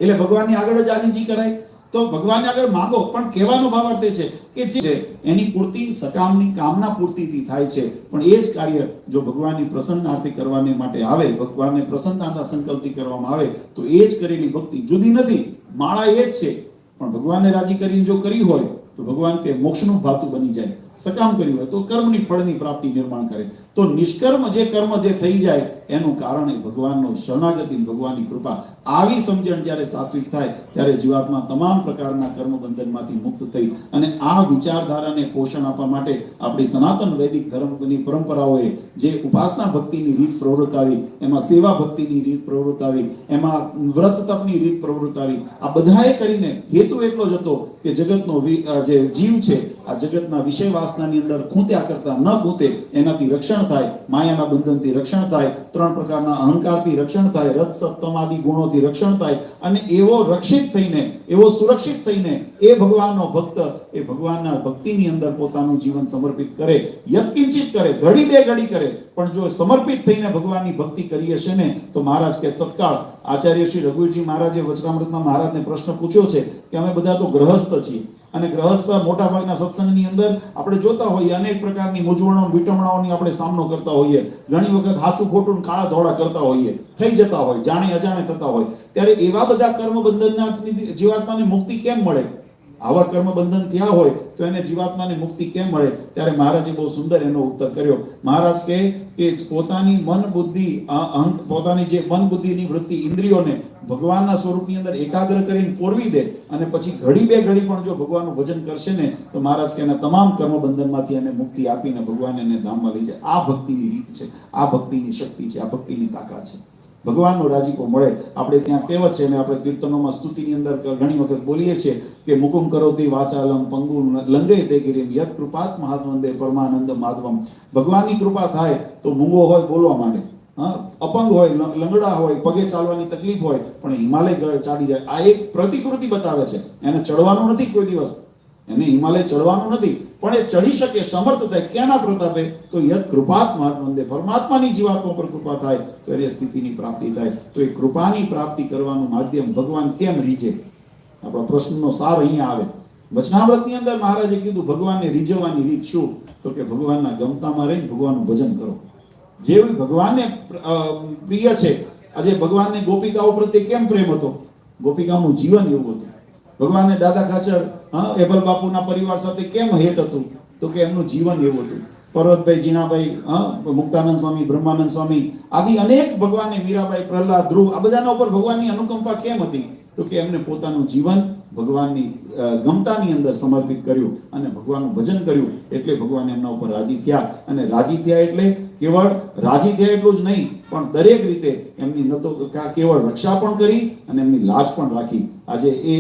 એટલે ભગવાનની આગળ જ આજીજી કરાય. તો ભગવાનને આગળ માંગો, પણ કહેવાનો ભાવ અર્થ એ છે કે જે એની પૂર્તિ સકામની કામના પૂર્તિથી થાય છે, પણ એ જ કાર્ય જો ભગવાનની પ્રસન્નાર્થી કરવાને માટે આવે, ભગવાનને પ્રસન્નતાના સંકલ્પથી કરવામાં આવે તો એ જ કરેલી ભક્તિ જુદી નથી, માળા એ જ છે. પણ ભગવાનને રાજી કરીને જો કરી હોય તો ભગવાન કે મોક્ષનું ભાતું બની જાય, સકામ કર્યું હોય તો કર્મની ફળની પ્રાપ્તિ નિર્માણ કરે. તો તો નિષ્કર્મ જે કર્મ જે થઈ જાય એનું કારણ એ ભગવાનનો શરણાગતિ, ભગવાનની કૃપા. આવી સમજણ જ્યારે સાત્વિક થાય ત્યારે જીવાત્મા તમામ પ્રકારના કર્મ બંધનમાંથી મુક્ત થઈ અને આ વિચારધારાને પોષણ આપવા માટે આપણી સનાતન વૈદિક ધર્મની પરંપરાઓએ જે ઉપાસના ભક્તિની રીત પ્રવૃત્તાવી, એમાં સેવા ભક્તિની રીત પ્રવૃત્તાવી, એમાં વ્રત તપની રીત પ્રવૃત્તાવી, આ બધાએ કરીને હેતુ એટલો જ હતો કે જગતનો જે જીવ છે આ જગતના વિષય વાસનાની અંદર ખૂંત્યા કરતા ન ખૂંતે, એનાથી રક્ષણ થાય, માયાના બંધનથી રક્ષણ થાય, 3 પ્રકારના અહંકારથી રક્ષણ થાય, રજ સત્તમ આદિ ગુણોથી રક્ષણ થાય અને એવો રક્ષિત થઈને, એવો સુરક્ષિત થઈને એ ભગવાનનો ભક્ત એ ભગવાનના ભક્તિની અંદર પોતાનું જીવન સમર્પિત કરે, યત્કિંચિત કરે, ઘડી બે ઘડી કરે, પણ જો સમર્પિત થઈને ભગવાનની ભક્તિ કરી હશે ને તો મહારાજ કે તત્કાળ આચાર્ય શ્રી રઘુવીરજી મહારાજે વચનામૃતમાં મહારાજને પ્રશ્ન પૂછ્યો છે કે અમે બધા તો ગ્રહસ્થ છીએ અને ગ્રહસ્થ મોટા ભાગના સત્સંગની અંદર આપણે જોતા હોઈએ અનેક પ્રકારની મૂંઝવણો વિટમણાઓની આપણે સામનો કરતા હોઈએ, ઘણી વખત સાચું ખોટું કાળા ધોળા કરતા હોઈએ, થઈ જતા હોય, જાણે અજાણે થતા હોય, ત્યારે એવા બધા કર્મ બંધનના જીવાત્માને મુક્તિ કેમ મળે? આવા કર્મ બંધન થયા હોય તો એને જીવાત્માને મુક્તિ કેમ મળે? ત્યારે મહારાજે બહુ સુંદર એનો ઉત્તર કર્યો. મહારાજ કહે કે પોતાની મન બુદ્ધિ પોતાની જે મન બુદ્ધિની વૃત્તિ ઇન્દ્રિયોને ભગવાનના સ્વરૂપની અંદર એકાગ્ર કરીને પોરવી દે અને પછી ઘડી બે ઘડી પણ જો ભગવાનનું ભજન કરશે ને તો મહારાજ કે એના તમામ કર્મ બંધનમાંથી એને મુક્તિ આપીને ભગવાન એને ધામમાં લઈ જાય. આ ભક્તિની રીત છે, આ ભક્તિની શક્તિ છે, આ ભક્તિની તાકાત છે. ભગવાનનો રાજીપો મળે. આપણે ત્યાં કહેવત છે અને આપણે કીર્તનોમાં સ્તુતિની અંદર ઘણી વખત બોલીએ છીએ કે મુકુમ કરોતિ વાચાલમ પંગુ લંગે તે ગિરિમ યત કૃપાત મહાત્મંદે પરમાનંદ માધવમ. ભગવાનની કૃપા થાય તો મૂંગો હોય બોલવા માંડે, અપંગ હોય, લંગડા હોય, પગે ચાલવાની તકલીફ હોય, પણ હિમાલય ચાલી જાય. આ એક પ્રતિકૃતિ બતાવે છે. એને ચડવાનું નથી કોઈ દિવસ, એને હિમાલય ચડવાનું નથી, પણ એ ચડી શકે, સમર્થ થાય. ક્યાંના પ્રતાપે? તો યત કૃપાત મહાત્મંદે, પરમાત્માની જીવાત્મા પર કૃપા થાય તો એને સ્થિતિની પ્રાપ્તિ થાય. તો એ કૃપાની પ્રાપ્તિ કરવાનું માધ્યમ ભગવાન કેમ રીઝે? આપણો પ્રશ્નનો સાર અહીંયા આવે. વચનામૃતની અંદર મહારાજે કીધું ભગવાનને રીઝવવાની રીત શું? તો કે ભગવાનના ગમતામાં રહીને ભગવાનનું ભજન કરો. જેવી ભગવાનને પ્રિય છે. આજે ભગવાનને ગોપિકાઓ પ્રત્યે કેમ પ્રેમ હતો? ગોપિકાઓનું જીવન એવું હતું. ભગવાનને દાદા ખાચર એબલ બાપુના પરિવાર સાથે કેમ હેત હતું? તો કે એમનું જીવન એવું હતું. પર્વતભાઈ, જીણાભાઈ, મુક્તાનંદ સ્વામી, બ્રહ્માનંદ સ્વામી આદિ અનેક ભગવાનને, મીરાબાઈ, પ્રહલાદ, ધ્રુવ, આ બધાના ઉપર ભગવાનની અનુકંપા કેમ હતી? તો કે એમને પોતાનું જીવન ભગવાનની ગમતાની અંદર સમર્પિત કર્યું અને ભગવાનનું ભજન કર્યું, એટલે ભગવાન એમના ઉપર રાજી થયા. અને રાજી થયા એટલે કેવળ રાજી થયા એટલું જ નહીં, પણ દરેક રીતે એમની ન તો કેવળ રક્ષા પણ કરી અને એમની લાજ પણ રાખી. આજે એ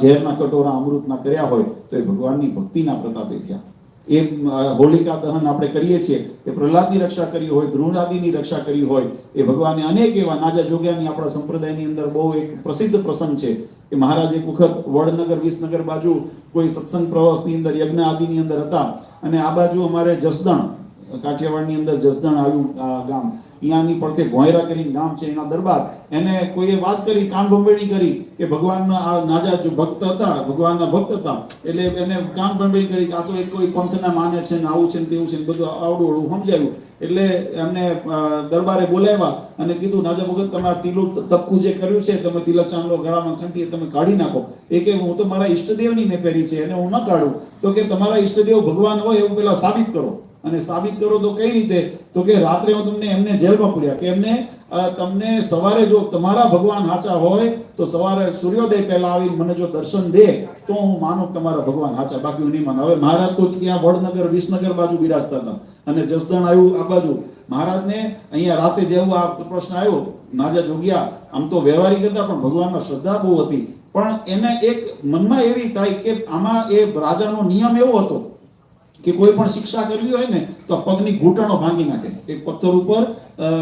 ઝેરના કટોરા અમૃતના કર્યા હોય તો એ ભગવાનની ભક્તિના પ્રતાપે થયા. એ હોલિકા દહન આપણે કરીએ છીએ એ પ્રહલાદની રક્ષા કરી હોય, ધ્રુવરાદિની રક્ષા કરી હોય, એ ભગવાને અનેક એવા નાજા જોગ્યાની આપણા સંપ્રદાયની અંદર બહુ એક પ્રસિદ્ધ પ્રસંગ છે કે મહારાજ એક વખત વડનગર, વિસનગર બાજુ કોઈ સત્સંગ પ્રવાસની અંદર યજ્ઞ આદિની અંદર હતા અને આ બાજુ અમારે જસદણ, કાઠિયાવાડની અંદર જસદણ આવ્યું ગામ, અહીંયાની પડખે ભોંયરા કરીને ગામ છે, એના દરબાર, એને કોઈએ વાત કરી, કાન બંબેડી કરી કે ભગવાનના આ નાજા ભક્ત હતા, ભગવાનના ભક્ત હતા, એટલે એને કાન બંબેડી કરી કે આ તો એક કોઈ પંથના માને છે ને આવું છે ને તેવું છે ને બધું આવડું આવડું સમજાયું. એટલે એમને દરબારે બોલાવ્યા અને કીધું નાજા ભગત તમે આ ટીલું તપકું જે કર્યું છે, તમે તિલક ચાંદલો ગળામાં કંઠીએ તમે કાઢી નાખો. એ કે હું તો મારા ઈષ્ટદેવની મેં પહેરી છે એને હું ન કાઢું. તો કે તમારા ઈષ્ટદેવ ભગવાન હોય એવું પેલા સાબિત કરો. અને સાબિત કરો તો કઈ રીતે? તો કે રાત્રે હું તમને એમને જેલમાં પૂર્યા કે એમને તમને સવારે જો તમારા ભગવાન સાચા હોય તો સવારે સૂર્યોદય પહેલા આવીને મને જો દર્શન દે તો હું માનું તમારા ભગવાન સાચા, બાકી હું નહીં માનું. હવે મહારાજ તો ત્યાં વડનગર, વિસનગર બાજુ બિરાજતા હતા અને જસદણ આવ્યું આ બાજુ. મહારાજને અહીંયા રાતે જેવું આ પ્રશ્ન આવ્યો, નાજા જોગ્યા આમ તો વ્યવહારિક હતા પણ ભગવાનના શ્રદ્ધા બહુ હતી, પણ એને એક મનમાં એવી થાય કે આમાં એ રાજાનો નિયમ એવો હતો કે કોઈ પણ શિક્ષા કરવી હોય ને તો પગની ઘૂંટણો ભાંગી નાખે. એક પથ્થર ઉપર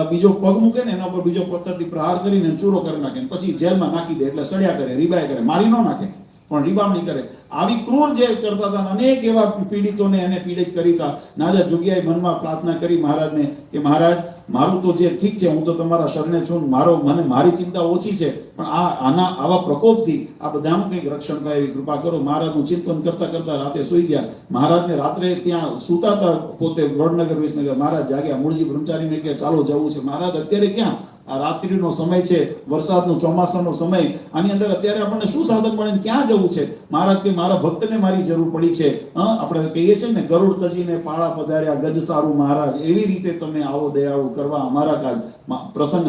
બીજો પગ મૂકે ને એના ઉપર બીજો પથ્થરથી પ્રહાર કરીને ચૂરો કરી નાખે, પછી જેલમાં નાખી દે. એટલે સડ્યા કરે, રીબાય કરે, મારી ન નાખે પણ રીબામણી કરે. આવી ક્રૂર જે કરતા હતા, અનેક એવા પીડિતોને એને પીડિત કરી હતા. નાજા જોગ્યાએ મનમાં પ્રાર્થના કરી મહારાજને કે મહારાજ મારું તો જે ઠીક છે, હું તો તમારા શરણે છું, મારી ચિંતા ઓછી છે, પણ આવા પ્રકોપથી આ બધાનું કંઈક રક્ષણ થાય એવી કૃપા કરો. મહારાજનું ચિંતન કરતા કરતા રાતે સૂઈ ગયા. મહારાજને રાત્રે ત્યાં સૂતા હતા પોતે વડનગર, વિસનગર. મહારાજ જાગ્યા, મૂળજી બ્રહ્મચારીને કે ચાલો જવું છે. મહારાજ અત્યારે ક્યાં? આ રાત્રિનો સમય છે, વરસાદનો ચોમાસાનો સમય, આની અંદર અત્યારે આપણને શું સાધન મળે, ક્યાં જવું છે? મહારાજ કે મારા ભક્તને મારી જરૂર પડી છે. આપણે કહીએ છીએ ને, ગરુડ તજીને પાળા પધાર્યા ગજ સારું મહારાજ, એવી રીતે તમે આવો દયાળુ કરવા અમારા કાજ. પ્રસંગ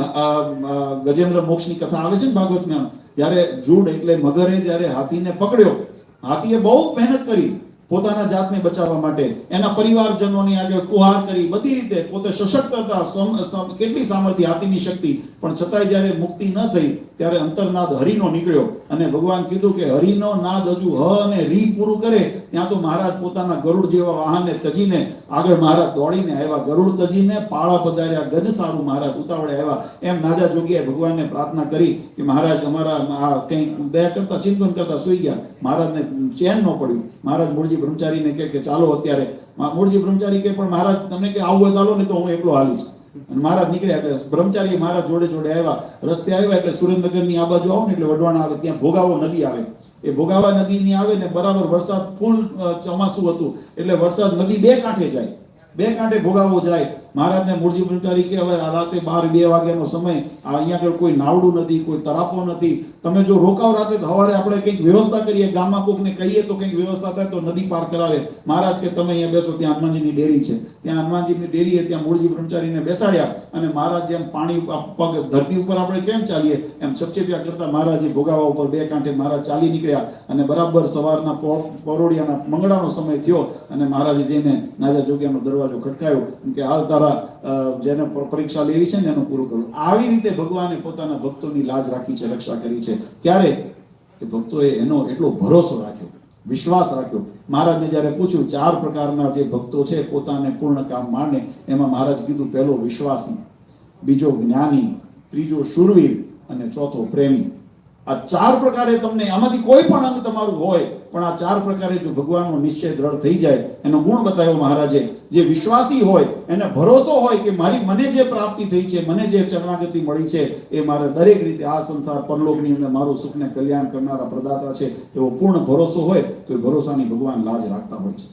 ગજેન્દ્ર મોક્ષની કથા આવે છે ને ભાગવતમાં, જ્યારે જૂડ એટલે મગરે જ્યારે હાથીને પકડ્યો, હાથીએ બહુ મહેનત કરી પોતાના જાતને બચાવવા માટે, એના પરિવારજનોની આગળ કુહાર કરી, બધી રીતે પોતે સશક્ત હતા, કેટલી સામર્થ્ય, હાથીની શક્તિ, પણ છતાંય જ્યારે મુક્તિ ન થઈ ત્યારે અંતરનાદ હરિનો નીકળ્યો અને ભગવાન કીધું કે હરિનો નાદ હજુ હ અને રી પૂરું કરે ત્યાં તો મહારાજ પોતાના ગરુડ જેવા વાહનને તજીને આગળ મહારાજ દોડીને આવ્યા, ગરુડ તજીને પાળા પધાર્યા ગજ સારું મહારાજ ઉતાવળે આવ્યા. એમ નાજા જોગીએ ભગવાનને પ્રાર્થના કરી કે મહારાજ અમારા કંઈ દયા કરતા ચિંતન કરતા સુઈ ગયા. મહારાજને ચેન ન પડ્યું. મહારાજ મૂળજી બ્રહ્મચારીને કે ચાલો અત્યારે. મૂળજી બ્રહ્મચારી કે પણ મહારાજ તમને કે આવું હોય ચાલો ને તો હું એકલો હાલીશ. અને મહારાજ નીકળ્યા એટલે બ્રહ્મચારી મહારાજ જોડે જોડે આવ્યા. રસ્તે આવ્યા એટલે સુરેન્દ્રનગરની આ બાજુ આવો ને એટલે વઢવાણ આવે, ત્યાં ભોગાવો નદી આવે. એ ભોગાવા નદીની આવે ને બરાબર વરસાદ ફૂલ ચોમાસું હતું એટલે વરસાદ નદી બે કાંઠે જાય, બે કાંઠે ભોગાવો જાય. મહારાજને મૂળજી બ્રહ્મચારી કે હવે આ રાતે 12-2 વાગ્યાનો સમય, આ અહીંયા આગળ કોઈ નાવડું નથી, કોઈ તરાફો નથી, તમે જો રોકાવ રાતે સવારે આપણે કંઈક વ્યવસ્થા કરીએ, ગામમાં કોકને કહીએ તો કંઈક વ્યવસ્થા થાય તો નદી પાર કરાવે. મહારાજ કે તમે અહીંયા બેસો, ત્યાં હનુમાનજીની ડેરી છે, ત્યાં હનુમાનજીની ડેરીએ ત્યાં મૂળજી બ્રહ્મચારીને બેસાડ્યા અને મહારાજ જેમ પાણી પગ ધરતી ઉપર આપણે કેમ ચાલીએ એમ છપછપિયા કરતા મહારાજે ભોગાવા ઉપર બે કાંઠે મહારાજ ચાલી નીકળ્યા અને બરાબર સવારના પરોડિયાના મંગળાનો સમય થયો અને મહારાજે જઈને નાજા જોગ્યાનો દરવાજો ખટકાયો કે હાલ તારા જેને પરીક્ષા લેવી છે ને એનું પૂરું કરવું. આવી રીતે ભગવાને પોતાના ભક્તોની લાજ રાખી છે, રક્ષા કરી છે. ક્યારે? એ ભક્તોએ એનો એટલો ભરોસો રાખ્યો, વિશ્વાસ રાખ્યો. મહારાજને જ્યારે પૂછ્યું 4 પ્રકારના જે ભક્તો છે પોતાને પૂર્ણ કામ માને, એમાં મહારાજ કીધું પહેલો વિશ્વાસી, બીજો જ્ઞાની, ત્રીજો શૂરવીર અને ચોથો પ્રેમી. આ 4 પ્રકારે તમને આમાંથી કોઈ પણ અંગ તમારું હોય પણ આ 4 પ્રકારે જો ભગવાનનો નિશ્ચય દ્રઢ થઈ જાય, એનો ગુણ બતાવ્યો મહારાજે. જે વિશ્વાસી હોય એને ભરોસો હોય કે મને જે પ્રાપ્તિ થઈ છે, મને જે ચરણાગતિ મળી છે એ મારે દરેક રીતે આ સંસાર પરલોકની અંદર મારું સુખ ને કલ્યાણ કરનારા પ્રદાતા છે, એવો પૂર્ણ ભરોસો હોય તો એ ભરોસાની ભગવાન લાજ રાખતા હોય છે.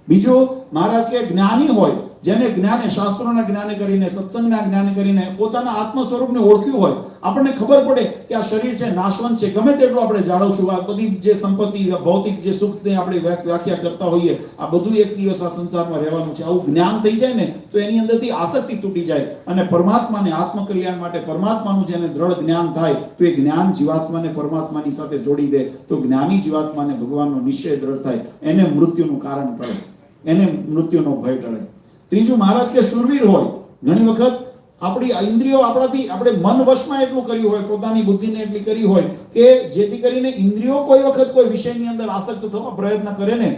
બીજો મહારાજ કે જ્ઞાની હોય, જેને જ્ઞાને શાસ્ત્રોના જ્ઞાને કરીને, સત્સંગના જ્ઞાને કરીને પોતાના આત્મ સ્વરૂપને ઓળખ્યું હોય. આપણને ખબર પડે કે આ શરીર છે નાશવંત છે, ગમે તેટલું આપણે જાળવશું, આ બધી જે સંપત્તિ ભૌતિક જે સુખને આપણે વ્યાખ્યા કરતા હોઈએ, આ બધું એક દિવસ આ સંસારમાં રહેવાનું છે, આવું જ્ઞાન થઈ જાય ને તો એની અંદરથી આસક્તિ તૂટી જાય અને પરમાત્માને આત્મકલ્યાણ માટે પરમાત્માનું જેને દ્રઢ જ્ઞાન થાય તો એ જ્ઞાન જીવાત્માને પરમાત્માની સાથે જોડી દે. તો જ્ઞાની જીવાત્માને ભગવાનનો નિશ્ચય દ્રઢ થાય, એને મૃત્યુનું કારણ ટળે, એને મૃત્યુનો ભય ટળે. ત્રીજું મહારાજ કે શૂરવીર હોય. ઘણી વખત આપણી ઇન્દ્રિયો આપણાથી આપણે મન વશમાં એટલું કર્યું હોય, પોતાની બુદ્ધિને એટલી કરી હોય કે જેથી કરીને ઇન્દ્રિયો કોઈ વખત કોઈ વિષયની અંદર આસક્ત થવા પ્રયત્ન કરે ને,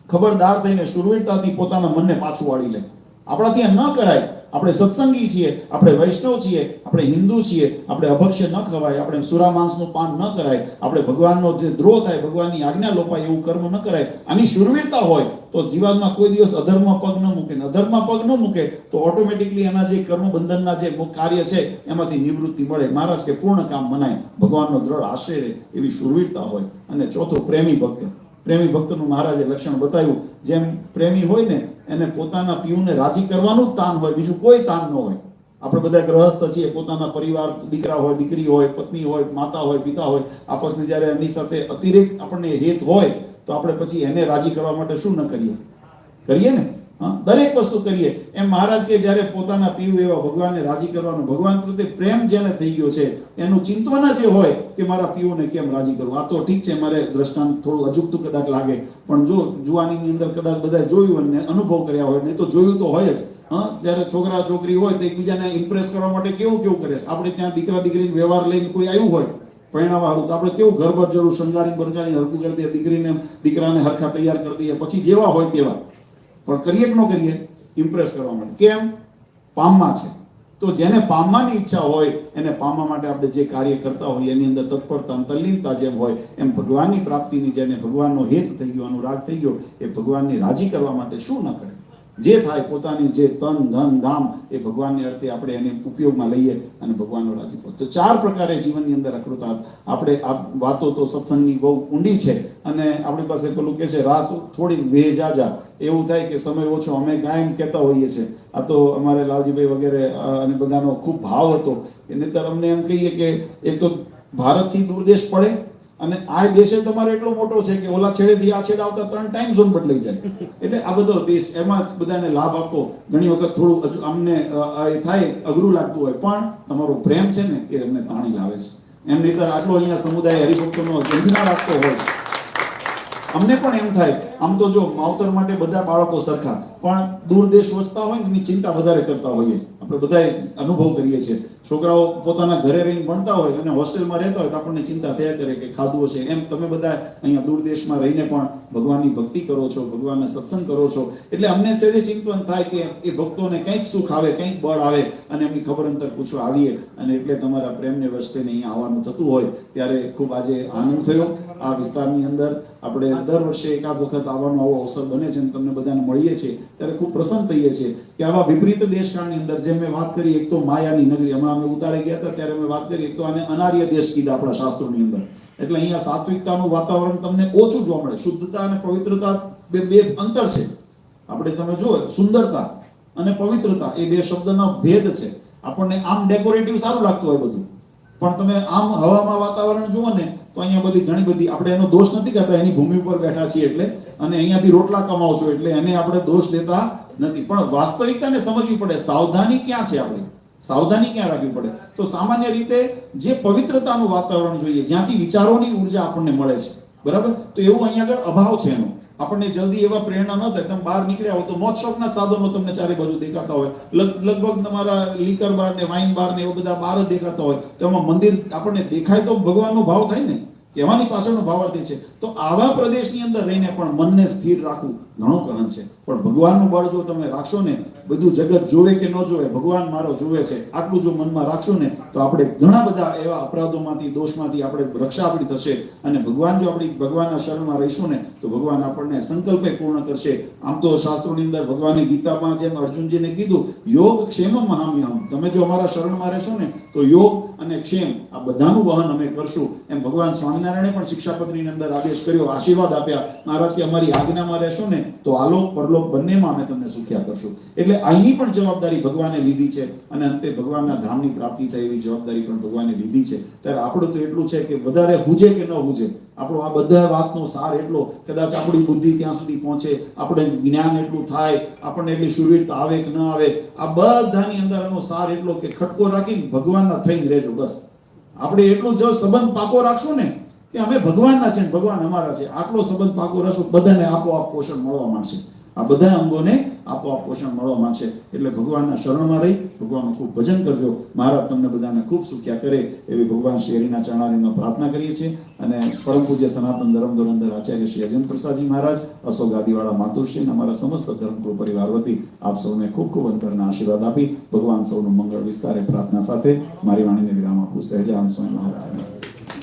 ખબરદાર થઈને શૂરવીરતાથી પોતાના મનને પાછું વાળી લે. આપણાથી ન કરાય. આપણે સત્સંગી છીએ, આપણે વૈષ્ણવ છીએ, આપણે હિન્દુ છીએ, આપણે અભક્ષ્ય ન ખવાય, આપણે સુરા માંસનું પાન ન કરાય, આપણે ભગવાનનો જે દ્રોહ થાય, ભગવાનની આજ્ઞા લોપાય એવું કર્મ ન કરાય. આની શૂરવીરતા હોય તો જીવનમાં કોઈ દિવસ અધર્મમાં પગ ન મૂકે. અધર્મમાં પગ ન મૂકે તો ઓટોમેટિકલી એના જે કર્મ બંધનના જે કાર્ય છે એમાંથી નિવૃત્તિ મળે. મહારાજ કે પૂર્ણ કામ મનાય, ભગવાનનો દ્રઢ આશ્રય રહે, એવી શૂરવીરતા હોય. અને ચોથો પ્રેમી ભક્ત. પ્રેમી ભક્તનું મહારાજે લક્ષણ બતાવ્યું. જેમ પ્રેમી હોય ને એને પોતાના પિયુને રાજી કરવાનું જ તાન હોય, બીજું કોઈ તાન ન હોય. આપણે બધા ગ્રહસ્થ છીએ, પોતાના પરિવાર, દીકરા હોય, દીકરી હોય, પત્ની હોય, માતા હોય, પિતા હોય, આપસની જ્યારે એમની સાથે અતિરેક આપણને હેત હોય તો આપણે પછી એને રાજી કરવા માટે શું ન કરીએ ને, દરેક વસ્તુ કરીએ. એમ મહારાજ કે જ્યારે પોતાના પીયુ એવા ભગવાનને રાજી કરવાનું, ભગવાન પ્રત્યે પ્રેમ જેને થઈ ગયો છે એનું ચિંતવન જ એ હોય કે મારા પીયુને કેમ રાજી કરવું. આ તો ઠીક છે, મારે દ્રષ્ટાંત થોડું અજુગતું કદાચ લાગે, પણ જો જુવાનીની અંદર કદાચ બધા જોયું અને અનુભવ કર્યા હોય, નહીં તો જોયું તો હોય જ. જ્યારે છોકરા છોકરી હોય તો એકબીજાને ઇમ્પ્રેસ કરવા માટે કેવું કરે. આપણે ત્યાં દીકરા દીકરીનો વ્યવહાર લઈને કોઈ આવ્યું હોય પરણાવા હારું તો આપણે કેવું ઘર પર જરૂર શણગારી બરગારી હરકું કરી દઈએ, દીકરીને દીકરાને હરખા તૈયાર કરી દઈએ, પછી જેવા હોય તેવા. પણ કરીએ કે ન કરીએ ઇમ્પ્રેસ કરવા માટે? કેમ? પામવા છે. તો જેને પામવાની ઈચ્છા હોય એને પામવા માટે આપણે જે કાર્ય કરતા હોઈએ એની અંદર તત્પરતા, તલ્લીનતા જેમ હોય એમ ભગવાનની પ્રાપ્તિની, જેને ભગવાનનો હેત થઈ ગયો, અનુરાગ થઈ ગયો, એ ભગવાનની રાજી કરવા માટે શું ન કરે. જે થાય પોતાની જે તન ધન ધામ એ ભગવાનને અર્થે આપણે એને ઉપયોગમાં લઈએ અને ભગવાનનો રાજીપો. તો 4 પ્રકારે જીવનની અંદર અકૃતાર્થ. આપણે આ વાતો તો સત્સંગની બહુ ઊંડી છે અને આપણી પાસે પેલું કે છે રાત થોડી વેજાજા, એવું થાય કે સમય ઓછો. અમે કાયમ કહેતા હોઈએ છીએ, આ તો અમારે લાલજીભાઈ વગેરે અને બધાનો ખૂબ ભાવ હતો એને તો અમને એમ કહીએ કે એક તો ભારતથી દૂર દેશ પડે અને આ દેશ તમારો એટલો મોટો છે કે ઓલા છેડેથી આ છેડે આવતા 3 ટાઈમ ઝોન બદલાઈ જાય. એટલે આ બધો દેશ એમાં જ બધાને લાભ આપવો ઘણી વખત થોડું અમને એ થાય અઘરું લાગતું હોય, પણ તમારો પ્રેમ છે ને એ અમને તાણી લાવે છે. એમ નહીંતર આટલો અહીંયા સમુદાય હરિભક્તોનો ઝંઝના રાખતો હોય અમને પણ એમ થાય. આમ તો જો માવતર માટે બધા બાળકો સરખા, પણ દૂર દેશ વસતા હોય ને એની ચિંતા વધારે કરતા હોઈએ. આપણે બધાએ અનુભવ કરીએ છીએ. છોકરાઓ પોતાના ઘરે રહીને ભણતા હોય અને હોસ્ટેલમાં રહેતા હોય તો આપણને ચિંતા થયા કરે કે ખાધું હશે. એમ તમે બધા અહીંયા દૂર દેશમાં રહીને પણ ભગવાનની ભક્તિ કરો છો, ભગવાનના સત્સંગ કરો છો, એટલે અમને છે ચિંતન થાય કે એ ભક્તોને કંઈક સુખ આવે, કંઈક બળ આવે અને એમની ખબર અંતર પૂછવા આવીએ. અને એટલે તમારા પ્રેમને વસ્તે અહીંયા આવવાનું થતું હોય ત્યારે ખૂબ આજે આનંદ થયો. આ વિસ્તારની અંદર આપણે દર વર્ષે એકાદ વખત આવવાનો આવો અવસર બને છે અને તમને બધાને મળીએ છીએ ત્યારે ખૂબ પ્રસન્ન થઈએ છીએ કે આવા વિપરીત દેશકાળની અંદર જેમ મેં વાત કરી, એક તો માયાની નગરી, હમણાં અમે ઉતારે ગયા હતા ત્યારે મેં વાત કરી, એક તો આને અનાર્ય દેશ કીધા આપણા શાસ્ત્રોની અંદર. એટલે અહીંયા સાત્વિકતાનું વાતાવરણ તમને ઓછું જોવા મળે. શુદ્ધતા અને પવિત્રતા બે અંતર છે. આપણે તમે જુઓ સુંદરતા અને પવિત્રતા એ બે શબ્દનો ભેદ છે. આપણને આમ ડેકોરેટિવ સારું લાગતું હોય બધું, પણ તમે આમ હવામાં વાતાવરણ જુઓ ને તો અહીંયા બધી ઘણી બધી, આપણે એનો દોષ નથી કરતા, એની ભૂમિ ઉપર બેઠા છીએ એટલે, અને અહીંયાથી રોટલા કમાવો છો એટલે એને આપણે દોષ દેતા નથી, પણ વાસ્તવિકતાને સમજવી પડે. સાવધાની ક્યાં છે? આપણે સાવધાની ક્યાં રાખવી પડે? તો સામાન્ય રીતે જે પવિત્રતાનું વાતાવરણ જોઈએ, જ્યાંથી વિચારોની ઉર્જા આપણને મળે છે, બરાબર, તો એવું અહીંયા આગળ અભાવ છે એનો. આપણને જલ્દી એવા પ્રેરણા ન થાય. તમે બહાર નીકળ્યા હો તો મોજ શોખના સાધનો તમને ચારે બાજુ દેખાતા હોય, લગભગ તમારા લીકર બાર ને વાઇન બાર ને એવા બધા બહાર જ દેખાતા હોય, તો એમાં મંદિર આપણને દેખાય તો ભગવાનનો ભાવ થાય ને, કહેવાની પાછળનો ભાવાર્થ છે. તો આવા પ્રદેશની અંદર રહીને પણ મનને સ્થિર રાખવું ઘણો કહન છે. પણ ભગવાનનું બળ જો તમે રાખશો ને, બધું જગત જોવે કે ન જોવે, ભગવાન મારો જોવે છે, આટલું જો મનમાં રાખશો ને તો આપણે ઘણા બધા એવા અપરાધોમાંથી, દોષમાંથી આપણે રક્ષા આપણી થશે. અને ભગવાન જો આપણી ભગવાનના શરણમાં રહીશું ને તો ભગવાન આપણને સંકલ્પે પૂર્ણ કરશે. આમ તો શાસ્ત્રોની અંદર ભગવાનની ગીતામાં જેમ અર્જુનજીને કીધું, યોગ ક્ષેમમ મહામ્યહમ, તમે જો અમારા શરણમાં રહેશો ને તો યોગ અને ક્ષેમ આ બધાનું વહન અમે કરશું. એમ ભગવાન સ્વામિનારાયણે પણ શિક્ષાપત્રીની અંદર આદેશ કર્યો, આશીર્વાદ આપ્યા, મહારાજ કે અમારી આજ્ઞામાં રહેશો ને તો આલોક પરલોક બંનેમાં અમે તમને સુખ્યા કરશું. એટલે અહીંની પણ જવાબદારી ભગવાને લીધી છે અને અંતે ભગવાનના ધામની પ્રાપ્તિ થાય એવી જવાબદારી પણ ભગવાને લીધી છે. ત્યારે આપણું તો એટલું છે કે વધારે હુજે કે ન હુજે, આપણો આ બધા વાતનો સાર એટલો, કદાચ આપણી બુદ્ધિ ત્યાં સુધી પહોંચે, આપણે જ્ઞાન એટલું થાય, આપણને એટલી શુરવીરતા આવે કે ન આવે, આ બધાની અંદર એનો સાર એટલો કે ખટકો રાખીને ભગવાનના થઈને રહેજો. બસ આપણે એટલું જો સંબંધ પાકો રાખશું ને કે અમે ભગવાનના છે, ભગવાન અમારા છે, આટલો સંબંધ પાકો રાખશું, બધાને આપોઆપ પોષણ મળવા માંડશે. આ બધા અંગોને આપોઆપ પોષણ મળવા માંડશે. એટલે ભગવાનના શરણમાં રહી ભગવાનનું ખૂબ ભજન કરજો. મહારાજ તમને બધાને ખૂબ સુખ્યા કરે એવી ભગવાન શ્રી હરિના ચરણારીમાં પ્રાર્થના કરીએ છીએ. અને પરમ પૂજ્ય સનાતન ધર્મ ધોરંધર આચાર્ય શ્રી અજંત પ્રસાદજી મહારાજ, અશોક ગાદીવાળા માતુશ્રી અને અમારા સમસ્ત ધર્મકુળ પરિવાર વતી આપ સૌને ખૂબ ખૂબ અંતરના આશીર્વાદ આપી ભગવાન સૌનું મંગળ વિસ્તારે પ્રાર્થના સાથે મારી વાણીને વિરામ આપું. સહેજાનંદ સ્વામી મહારાજ.